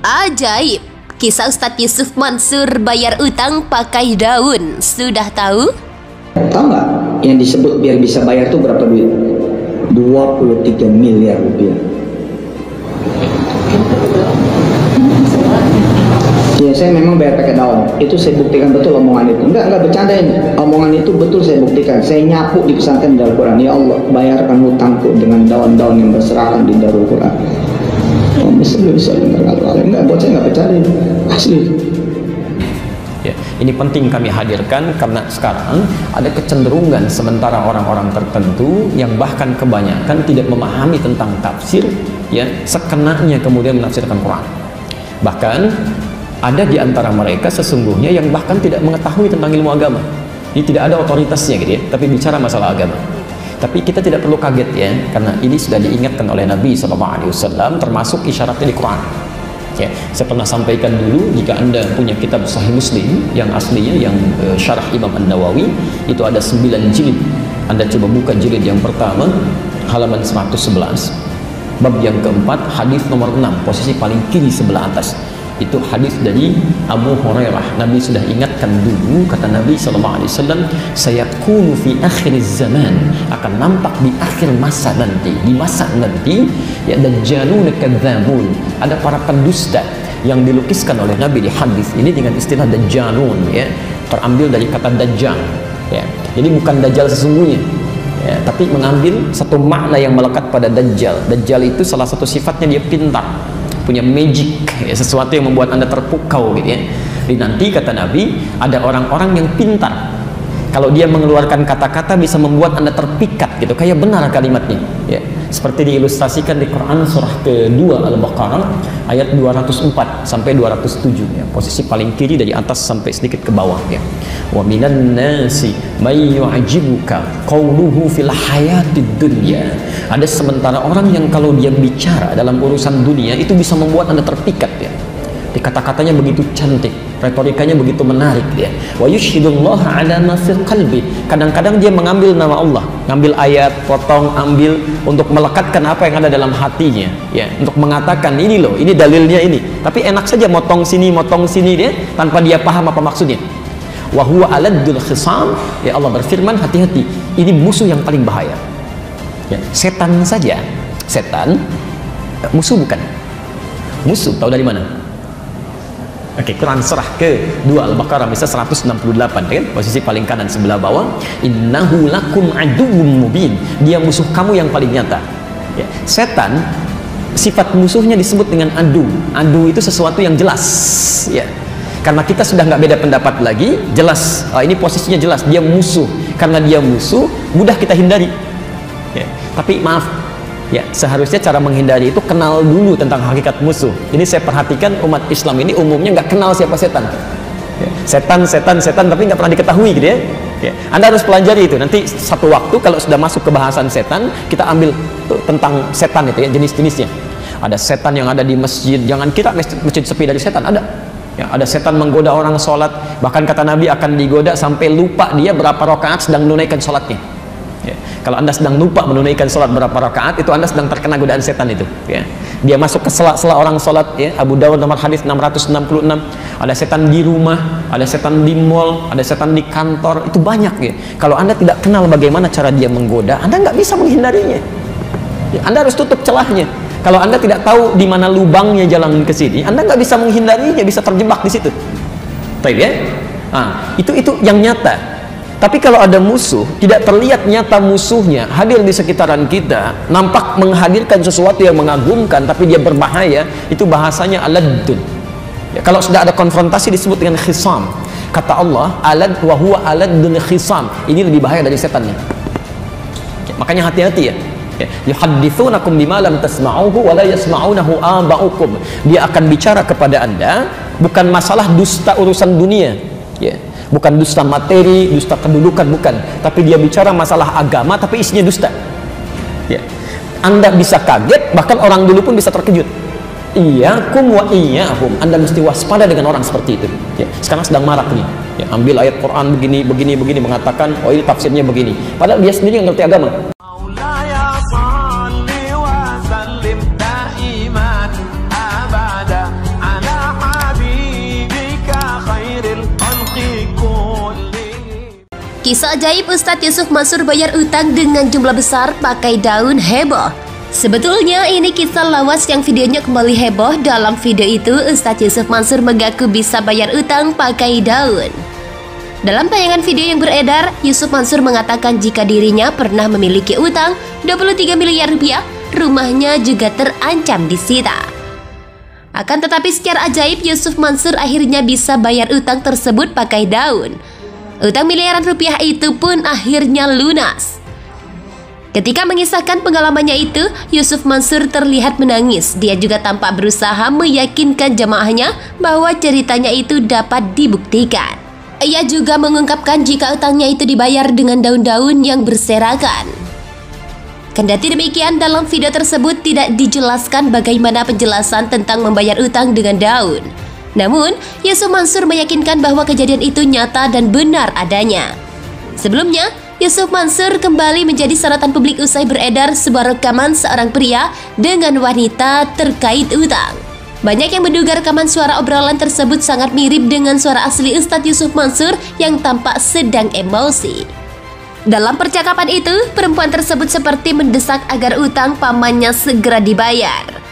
Ajaib, kisah Ustadz Yusuf Mansur bayar utang pakai daun. Sudah tahu? Tahu nggak yang disebut biar bisa bayar tuh berapa duit? 23 miliar rupiah. Ya, saya memang bayar pakai daun. Itu saya buktikan betul omongan itu. Enggak bercanda ini. Omongan itu betul saya buktikan. Saya nyapu di pesantren Darul Quran. Ya Allah, bayarkan hutangku dengan daun-daun yang berserakan di Darul Quran. Oh, bisa dengar kalau enggak, buat saya enggak bercanda ini. Asli. Ya, ini penting kami hadirkan karena sekarang ada kecenderungan sementara orang-orang tertentu yang bahkan kebanyakan tidak memahami tentang tafsir, ya, sekenanya kemudian menafsirkan Quran. Bahkan ada di antara mereka sesungguhnya yang bahkan tidak mengetahui tentang ilmu agama. Ini tidak ada otoritasnya gitu ya, tapi bicara masalah agama. Tapi kita tidak perlu kaget ya, karena ini sudah diingatkan oleh Nabi SAW, termasuk isyaratnya di Quran. Ya, saya pernah sampaikan dulu, jika Anda punya kitab Sahih Muslim yang aslinya, yang syarah Imam An-Nawawi, itu ada 9 jilid. Anda coba buka jilid yang pertama, halaman 111. Bab yang keempat, hadis nomor 6, posisi paling kiri sebelah atas. Itu hadis dari Abu Hurairah. Nabi sudah ingatkan dulu, kata Nabi SAW, sayakunu fi akhir zaman, akan nampak di akhir masa nanti, di masa nanti, ya, dajjalun kadzabun, ada para pendusta yang dilukiskan oleh Nabi di hadis ini dengan istilah dajjalun, ya, terambil dari kata dajjal, ya. Jadi bukan dajjal sesungguhnya, ya, tapi mengambil satu makna yang melekat pada dajjal. Dajjal itu salah satu sifatnya dia pintar, punya magic, ya, sesuatu yang membuat Anda terpukau gitu ya. Jadi nanti kata Nabi ada orang-orang yang pintar, kalau dia mengeluarkan kata-kata bisa membuat Anda terpikat gitu, kayak benar kalimatnya, ya. Seperti diilustrasikan di Quran surah kedua Al-Baqarah ayat 204 sampai 207, ya. Posisi paling kiri dari atas sampai sedikit ke bawah, ya. Wa minan nasi may yu'jibuka qawluhu fil hayatid dunya. Ada sementara orang yang kalau dia bicara dalam urusan dunia itu bisa membuat Anda terpikat, ya. Di kata-katanya begitu cantik, retorikanya begitu menarik, ya. Wa yushhidullaha ala ma fil qalbi. Kadang-kadang dia mengambil nama Allah, ngambil ayat, potong, ambil untuk melekatkan apa yang ada dalam hatinya, ya, untuk mengatakan ini loh, ini dalilnya ini. Tapi enak saja motong sini dia tanpa dia paham apa maksudnya. Wa huwa aladdul khisam. Ya, Allah berfirman, hati-hati, ini musuh yang paling bahaya. Ya, setan saja, setan musuh bukan? Musuh tahu dari mana? Oke, Quran surah ke-2 Al-Baqarah bisa 168, kan? Posisi paling kanan sebelah bawah. Innahu lakum aduwwum mubin. Dia musuh kamu yang paling nyata. Ya, setan sifat musuhnya disebut dengan adu. Adu itu sesuatu yang jelas, ya. Karena kita sudah nggak beda pendapat lagi, jelas. Ini posisinya jelas, dia musuh. Karena dia musuh, mudah kita hindari. Ya, tapi maaf, ya, seharusnya cara menghindari itu kenal dulu tentang hakikat musuh. Ini saya perhatikan umat Islam ini umumnya nggak kenal siapa setan. Ya, setan, tapi nggak pernah diketahui gitu ya. Ya, Anda harus pelajari itu. Nanti satu waktu kalau sudah masuk ke bahasan setan, kita ambil tuh, tentang setan itu ya, jenis-jenisnya. Ada setan yang ada di masjid. Jangan kira masjid sepi dari setan, ada. Ya, ada setan menggoda orang sholat. Bahkan kata Nabi akan digoda sampai lupa dia berapa rakaat sedang menunaikan sholatnya. Ya, kalau Anda sedang lupa menunaikan sholat berapa rakaat, itu Anda sedang terkena godaan setan itu, ya. Dia masuk ke sela-sela orang sholat, ya. Abu Dawud nomor hadis 666. Ada setan di rumah, ada setan di mall, ada setan di kantor, itu banyak, ya. Kalau Anda tidak kenal bagaimana cara dia menggoda, Anda nggak bisa menghindarinya, ya. Anda harus tutup celahnya. Kalau Anda tidak tahu di mana lubangnya jalan ke sini, Anda nggak bisa menghindarinya, bisa terjebak di situ. Baik, ya. Nah, itu yang nyata. Tapi kalau ada musuh, tidak terlihat nyata musuhnya, hadir di sekitaran kita, nampak menghadirkan sesuatu yang mengagumkan, tapi dia berbahaya, itu bahasanya aladdun. Ya, kalau sudah ada konfrontasi disebut dengan khisam. Kata Allah, alad wa huwa aladdun khisam. Ini lebih bahaya dari setannya. Ya, makanya hati-hati ya. Yuhadditsunakum bima lam tasma'uhu wa la yasma'unahu aba'ukum. Dia akan bicara kepada Anda bukan masalah dusta urusan dunia, ya. Bukan dusta materi, dusta kedudukan, bukan. Tapi dia bicara masalah agama, tapi isinya dusta. Ya. Anda bisa kaget, bahkan orang dulu pun bisa terkejut. Iyyakum wa iyyahum. Anda mesti waspada dengan orang seperti itu. Ya. Sekarang sedang marak nih. Ya, ambil ayat Quran begini, mengatakan, oh ini tafsirnya begini. Padahal dia sendiri yang ngerti agama. Kisah ajaib Ustadz Yusuf Mansur bayar utang dengan jumlah besar pakai daun heboh. Sebetulnya ini kisah lawas yang videonya kembali heboh. Dalam video itu Ustadz Yusuf Mansur mengaku bisa bayar utang pakai daun. Dalam tayangan video yang beredar, Yusuf Mansur mengatakan jika dirinya pernah memiliki utang 23 miliar rupiah, rumahnya juga terancam disita. Akan tetapi secara ajaib Yusuf Mansur akhirnya bisa bayar utang tersebut pakai daun. Utang miliaran rupiah itu pun akhirnya lunas. Ketika mengisahkan pengalamannya itu, Yusuf Mansur terlihat menangis. Dia juga tampak berusaha meyakinkan jamaahnya bahwa ceritanya itu dapat dibuktikan. Ia juga mengungkapkan jika utangnya itu dibayar dengan daun-daun yang berserakan. Kendati demikian, dalam video tersebut tidak dijelaskan bagaimana penjelasan tentang membayar utang dengan daun. Namun, Yusuf Mansur meyakinkan bahwa kejadian itu nyata dan benar adanya. Sebelumnya, Yusuf Mansur kembali menjadi sorotan publik usai beredar sebuah rekaman seorang pria dengan wanita terkait utang. Banyak yang menduga rekaman suara obrolan tersebut sangat mirip dengan suara asli Ustadz Yusuf Mansur yang tampak sedang emosi. Dalam percakapan itu, perempuan tersebut seperti mendesak agar utang pamannya segera dibayar.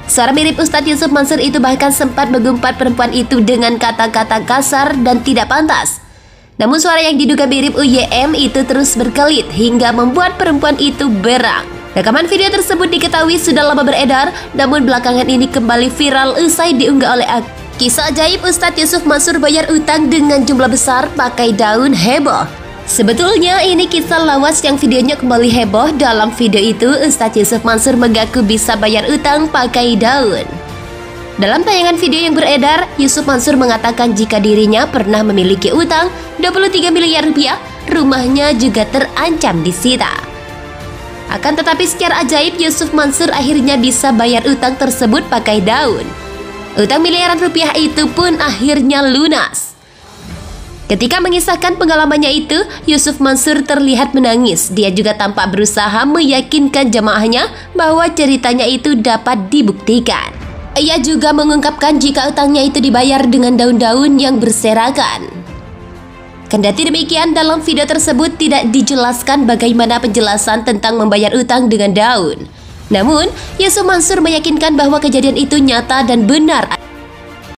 Suara mirip Ustadz Yusuf Mansur itu bahkan sempat mengumpat perempuan itu dengan kata-kata kasar dan tidak pantas. Namun suara yang diduga mirip UYM itu terus berkelit hingga membuat perempuan itu berang. Rekaman video tersebut diketahui sudah lama beredar, namun belakangan ini kembali viral usai diunggah oleh Kisah ajaib Ustadz Yusuf Mansur bayar utang dengan jumlah besar pakai daun heboh. Sebetulnya ini kisah lawas yang videonya kembali heboh. Dalam video itu Ustadz Yusuf Mansur mengaku bisa bayar utang pakai daun. Dalam tayangan video yang beredar, Yusuf Mansur mengatakan jika dirinya pernah memiliki utang 23 miliar rupiah, rumahnya juga terancam disita. Akan tetapi secara ajaib Yusuf Mansur akhirnya bisa bayar utang tersebut pakai daun. Utang miliaran rupiah itu pun akhirnya lunas. Ketika mengisahkan pengalamannya itu, Yusuf Mansur terlihat menangis. Dia juga tampak berusaha meyakinkan jamaahnya bahwa ceritanya itu dapat dibuktikan. Ia juga mengungkapkan jika utangnya itu dibayar dengan daun-daun yang berserakan. Kendati demikian, dalam video tersebut tidak dijelaskan bagaimana penjelasan tentang membayar utang dengan daun. Namun, Yusuf Mansur meyakinkan bahwa kejadian itu nyata dan benar.